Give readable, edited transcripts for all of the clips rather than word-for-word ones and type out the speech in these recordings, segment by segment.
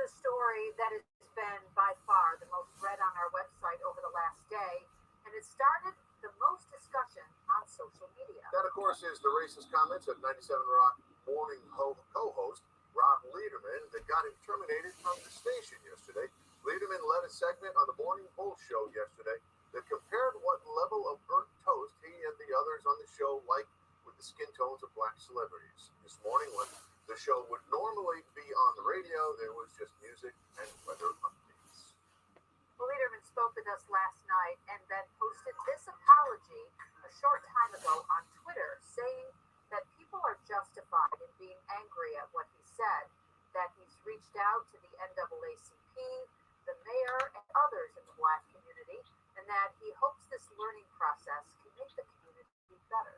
the story that has been by far the most read on our website over the last day, and it started the most discussion on social media. That, of course, is the racist comments of 97 Rock morning co-host Rob Lederman that got him terminated from the station yesterday. Lederman led a segment on the Morning Bull show yesterday that compared what level of burnt toast he and the others on the show like with the skin tones of black celebrities. This morning, when the show would normally be on the radio, there was just music and weather updates. Well, Lederman spoke with us last night and then posted this apology a short time ago on Twitter, saying that people are justified in being angry at what he said, that he's reached out to the NAACP, the mayor, and others in the Black community, and that he hopes this learning process can make the community better.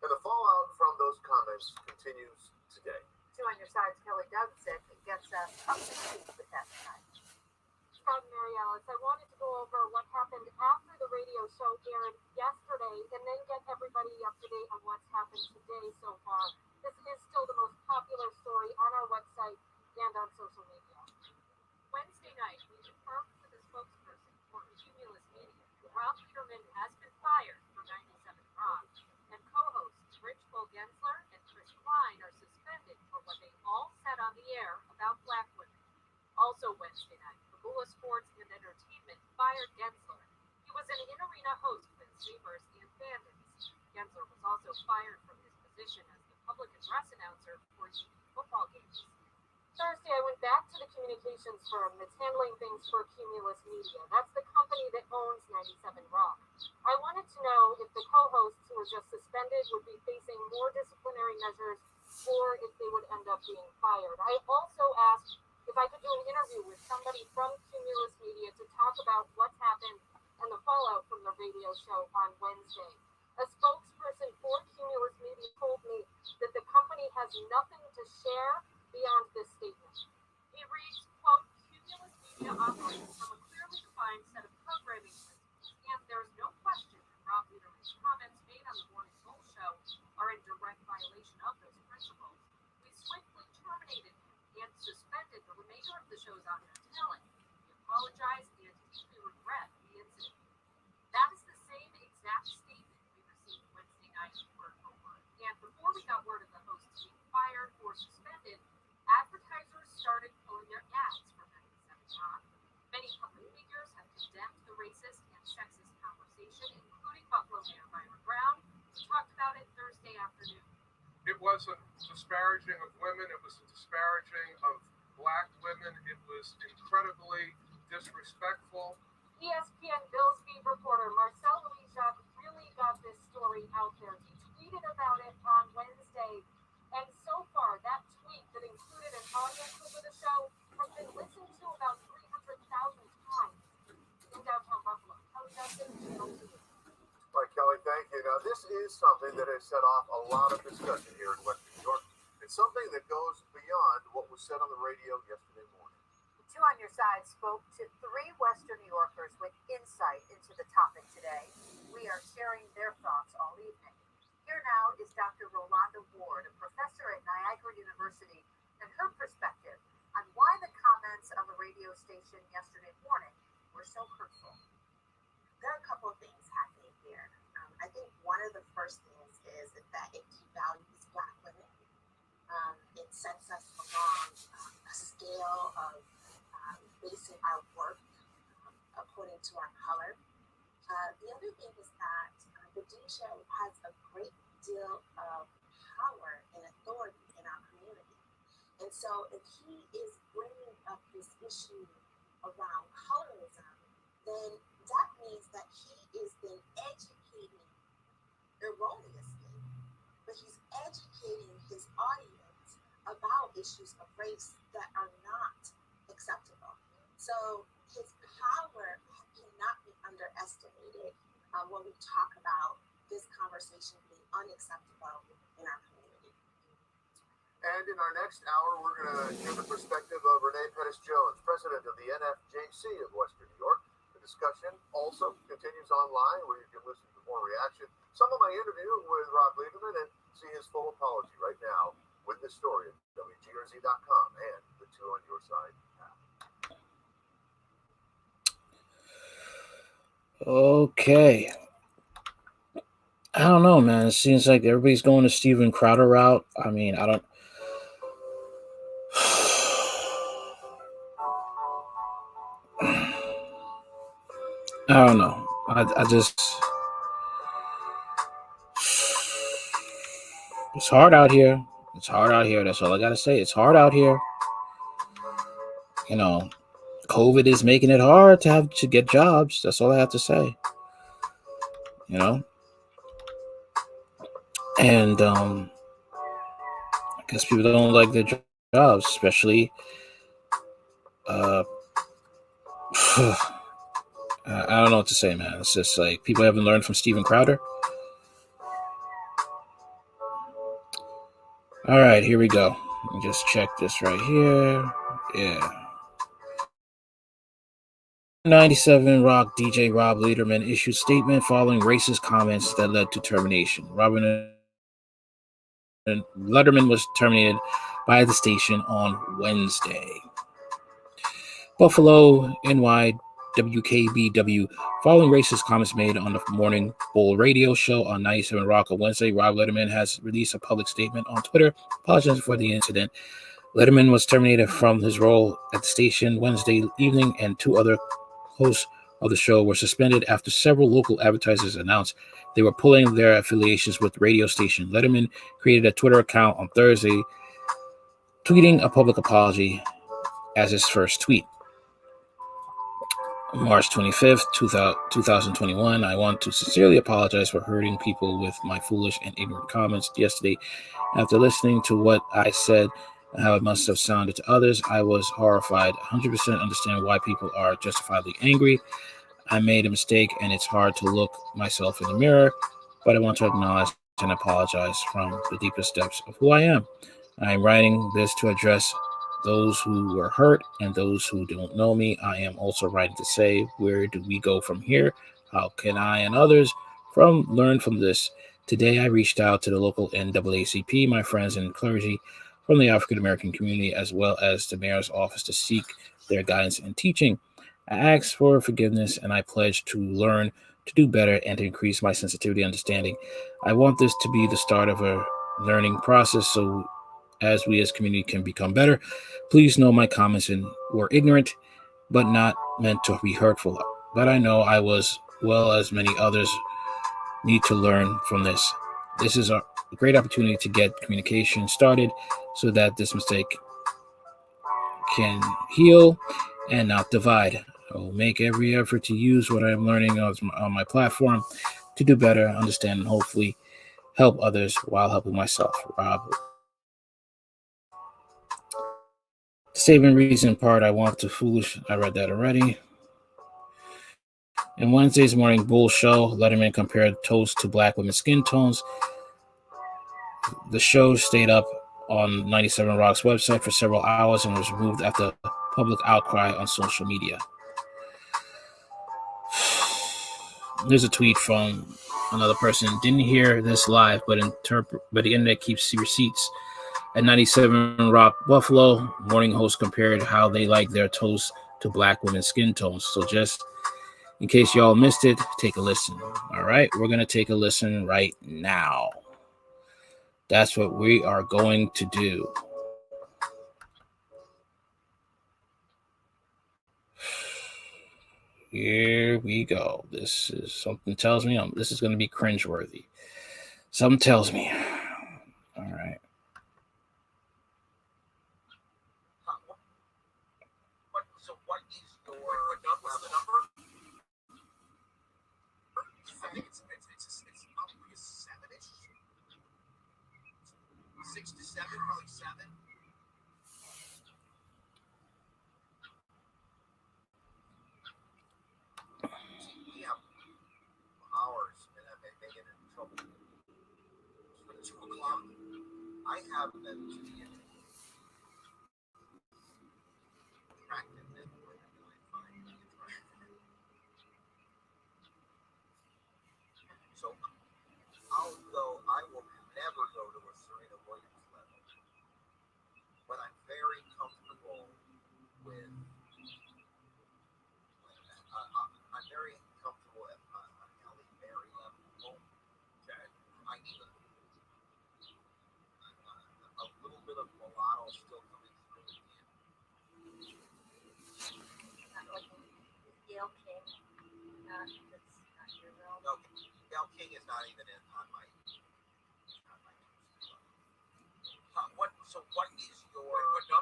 And the fallout from those comments continues today. Two on your sides, Kelly Dougson gets us up to speed with that tonight. Mary Alice, I wanted to go over what happened after the radio show aired yesterday and then get everybody up to date on what's happened today so far. This is still the most popular story on our website and on social media. Wednesday night, we confirmed with the spokesperson for Cumulus Media, Rob Lederman has been fired from 97 Rock, and co-hosts Rich Gensler and Chris Klein are suspended for what they all said on the air about black women. Also Wednesday night, Fabula Sports and Entertainment fired Gensler. He was an in-arena host for the Sabres and Bandits. Gensler was also fired from his position as the public address announcer for UP football games. Thursday, I went back to the communications firm that's handling things for Cumulus Media. That's the company that owns 97 Rock. I wanted to know if the co-hosts who were just suspended would be facing more disciplinary measures or if they would end up being fired. I also asked if I could do an interview with somebody from Cumulus Media to talk about what's happened and the fallout from the radio show on Wednesday. A spokesperson for Cumulus Media told me that the company has nothing to share beyond this statement. He reads, quote, Cumulus Media operates from a clearly defined set of programming principles, and there's no question that Rob Lederman's comments made on the Morning Bull show are in direct violation of those principles. We swiftly terminated him and suspended the remainder of the show's on-air talent. We apologize and deeply regret the incident. That is the same exact statement we received Wednesday night word for word. And before we got word of the hosts being fired or suspended, advertisers started pulling their ads from 97 Rock. Many public figures have condemned the racist and sexist conversation, including Buffalo Mayor Byron Brown, who talked about it Thursday afternoon. It wasn't disparaging of women. It was disparaging of black women. It was incredibly disrespectful. ESPN Bills beat reporter Marcel Louis-Jacques really got this story out there. He tweeted about it on Wednesday, and so far that tweet that included an audio clip of the show has been listened to about 300,000 times in downtown Buffalo. Kelly Dougson, over to you. All right, Kelly, thank you. Now, this is something that has set off a lot of discussion here in Western New York. It's something that goes beyond what was said on the radio yesterday morning. Two on your side spoke to three Western New Yorkers with insight into the topic today. We are sharing their thoughts all evening. Here now is Dr. Rolanda Ward, a professor at Niagara University, and her perspective on why the comments on the radio station yesterday morning were so hurtful. There are a couple of things happening here. I think one of the first things is that it devalues Black women. It sets us along a scale of basing our worth according to our color. The other thing is that the DJ has a great deal of power and authority in our community. And so if he is bringing up this issue around colorism, then that means that he is then educating erroneously, but he's educating his audience about issues of race that are not acceptable. So his power cannot be underestimated when we talk about this conversation being unacceptable in our community. And in our next hour, we're going to hear the perspective of Renee Pettis-Jones, president of the NFJC of Western New York. The discussion also continues online where you can listen to more reaction. Some of my interview with Rob Lederman and see his full apology right now with this story at WGRZ.com and the Two on Your Side app. Okay. I don't know, man. It seems like everybody's going the Steven Crowder route. I mean, I don't. I don't know. I just. It's hard out here. It's hard out here. That's all I gotta say. It's hard out here. You know, COVID is making it hard to get jobs. That's all I have to say. You know, and I guess people don't like their jobs, especially. I don't know what to say, man. It's just like people haven't learned from Steven Crowder. All right, here we go. Let me just check this right here. Yeah. 97 Rock DJ Rob Lederman issued statement following racist comments that led to termination. Lederman was terminated by the station on Wednesday. Buffalo, NY, WKBW. Following racist comments made on the Morning Bull radio show on 97 Rock on Wednesday, Rob Lederman has released a public statement on Twitter apologizing for the incident. Lederman was terminated from his role at the station Wednesday evening, and 2 other hosts of the show were suspended after several local advertisers announced they were pulling their affiliations with the radio station. Lederman created a Twitter account on Thursday, tweeting a public apology as his first tweet. March 25th, 2021, I want to sincerely apologize for hurting people with my foolish and ignorant comments yesterday. After listening to what I said and how it must have sounded to others, I was horrified. 100% understand why people are justifiably angry. I made a mistake, and it's hard to look myself in the mirror, but I want to acknowledge and apologize from the deepest depths of who I am. I am writing this to address those who were hurt and those who don't know me. I am also writing to say, where do we go from here? How can I and others learn from this? Today, I reached out to the local NAACP, my friends and clergy from the African American community, as well as the mayor's office, to seek their guidance and teaching. I asked for forgiveness, and I pledge to learn to do better and to increase my sensitivity and understanding. I want this to be the start of a learning process, so as we as community can become better. Please know my comments were ignorant, but not meant to be hurtful. But I know I was, well as many others, need to learn from this. This is a great opportunity to get communication started so that this mistake can heal and not divide. I will make every effort to use what I'm learning on my platform to do better, understand, and hopefully help others while helping myself. Rob. Statement reason part, I want to foolish. I read that already. In Wednesday's Morning Bull show, Lederman compared toast to black women's skin tones. The show stayed up on 97 Rock's website for several hours and was removed after public outcry on social media. There's a tweet from another person. Didn't hear this live, but the internet keeps receipts. At 97 Rock Buffalo, morning host compared how they like their toast to black women's skin tones. So just in case y'all missed it, take a listen. All right, we're going to take a listen right now. That's what we are going to do. Here we go. This is something tells me this is going to be cringeworthy. Something tells me. All right. What's the number? I think it's probably a 7-ish. 6 to 7, probably 7. Yeah. Hours, and I may get in trouble. For 2 o'clock, I have them to the end. So, although I will never go to a Serena Williams level, but I'm very comfortable with. I'm very comfortable at Gail King. That's not your realm. No, Gail King is not even on my. What? So what is your?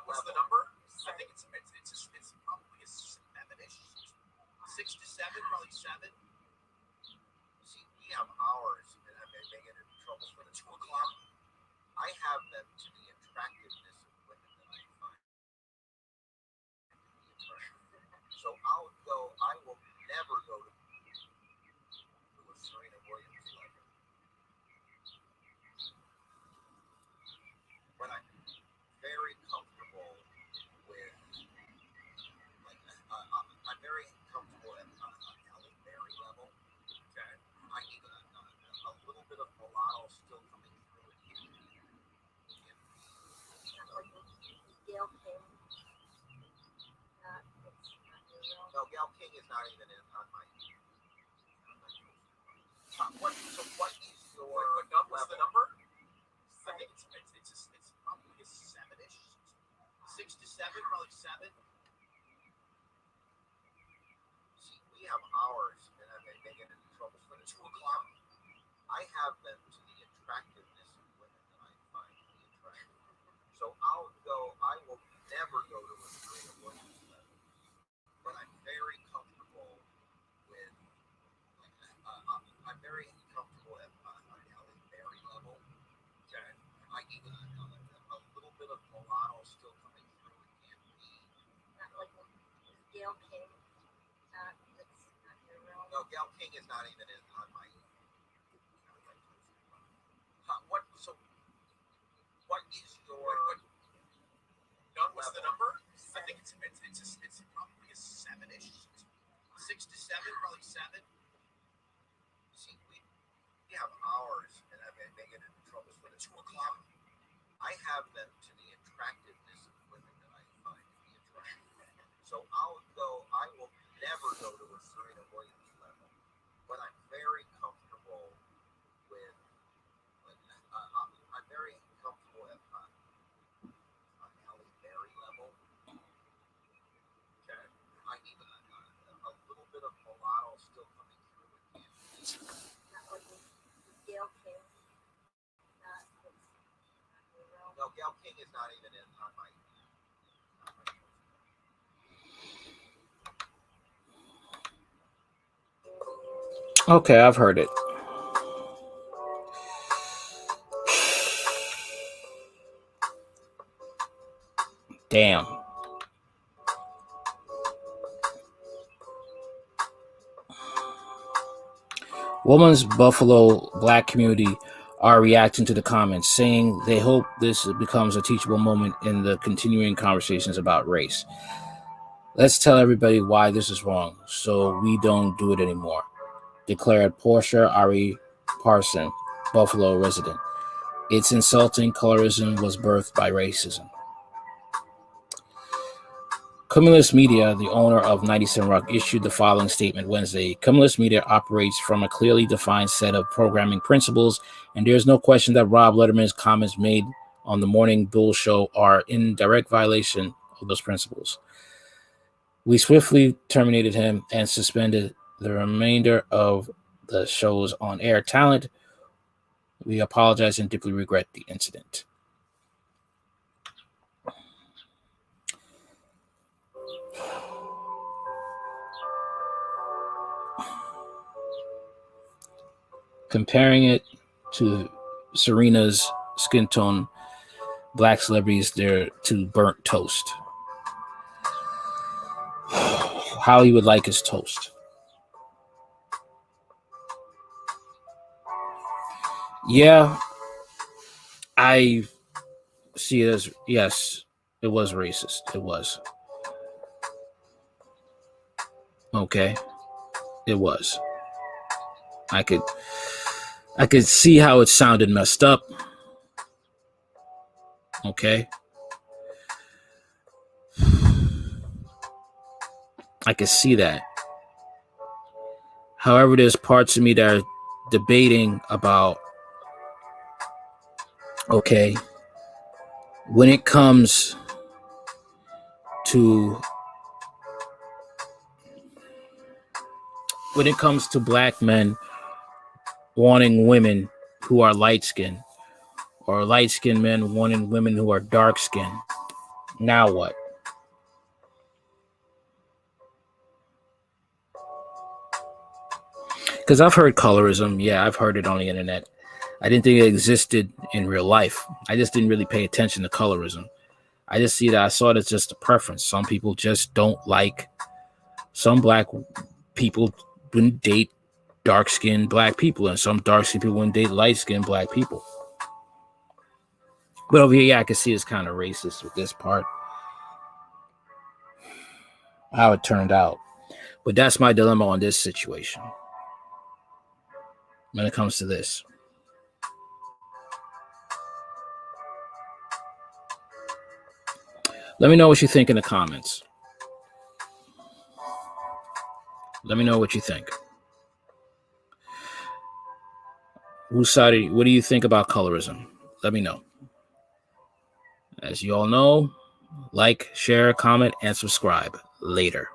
What's the number? I think it's probably a 7-ish, 6 to 7, probably 7. See, we have hours, and I may get in trouble for the 2 o'clock. I have them to the attractiveness of women that I find. So I will never go to a Serena Williams level. But I'm very comfortable with, like, I'm very comfortable at Halle Berry level. Okay. I need a little bit of mulatto still coming through it. Gail King. That's not your realm. No, Gail King is not even on my. What is your? What's the number? I think it's probably a 7-ish, 6 to 7, probably 7. See, we have hours, and I may get in trouble for the 2 o'clock. I have them to the attractiveness of women that I find to be attractive. So I will never go to a Serena Williams level, but I'm very comfortable with. I'm very comfortable at Halle Berry level. Okay. I need a little bit of mulatto still coming through. It can't be. Not like Gail King. That's not your realm. No, Gail King is not even on my. What? So, what is your? What's the number? I think it's probably a 7-ish, 6 to 7, probably 7. See, we have hours, and I may get in trouble for the 2 o'clock. I have them to the attractiveness of women that I find to be attractive. So I will never go to a Serena Williams level, but I'm very comfortable with. I'm very comfortable at Halle Berry level. Okay. I need a little bit of mulatto still coming through. Not like Gail King. That's not your realm. No, Gail King is not even on my. Okay, I've heard it. Damn. Women's Buffalo black community are reacting to the comments, saying they hope this becomes a teachable moment in the continuing conversations about race. Let's tell everybody why this is wrong so we don't do it anymore, declared Portia Ari Parson, Buffalo resident. It's insulting. Colorism was birthed by racism. Cumulus Media, the owner of 97 Rock, issued the following statement Wednesday. Cumulus Media operates from a clearly defined set of programming principles, and there is no question that Rob Lederman's comments made on the Morning Bull Show are in direct violation of those principles. We swiftly terminated him and suspended the remainder of the show's on-air talent. We apologize and deeply regret the incident. Comparing it to Serena's skin tone, black celebrities, they're to burnt toast. How he would like his toast. Yeah, I see it as, yes, it was racist. It was. Okay. It was. I could see how it sounded messed up. Okay. I could see that. However, there's parts of me that are debating about, okay, when it comes to when it comes to black men wanting women who are light-skinned, or light-skinned men wanting women who are dark-skinned. Now what? Because I've heard colorism. Yeah, I've heard it on the internet. I didn't think it existed in real life. I just didn't really pay attention to colorism. I saw it as just a preference. Some people just don't like, some black people wouldn't date dark-skinned black people, and some dark-skinned people wouldn't date light-skinned black people. But over here, yeah, I can see it's kind of racist with this part, how it turned out. But that's my dilemma on this situation when it comes to this. Let me know what you think in the comments. Let me know what you think. Whose side are you? What do you think about colorism? Let me know. As you all know, like, share, comment, and subscribe. Later.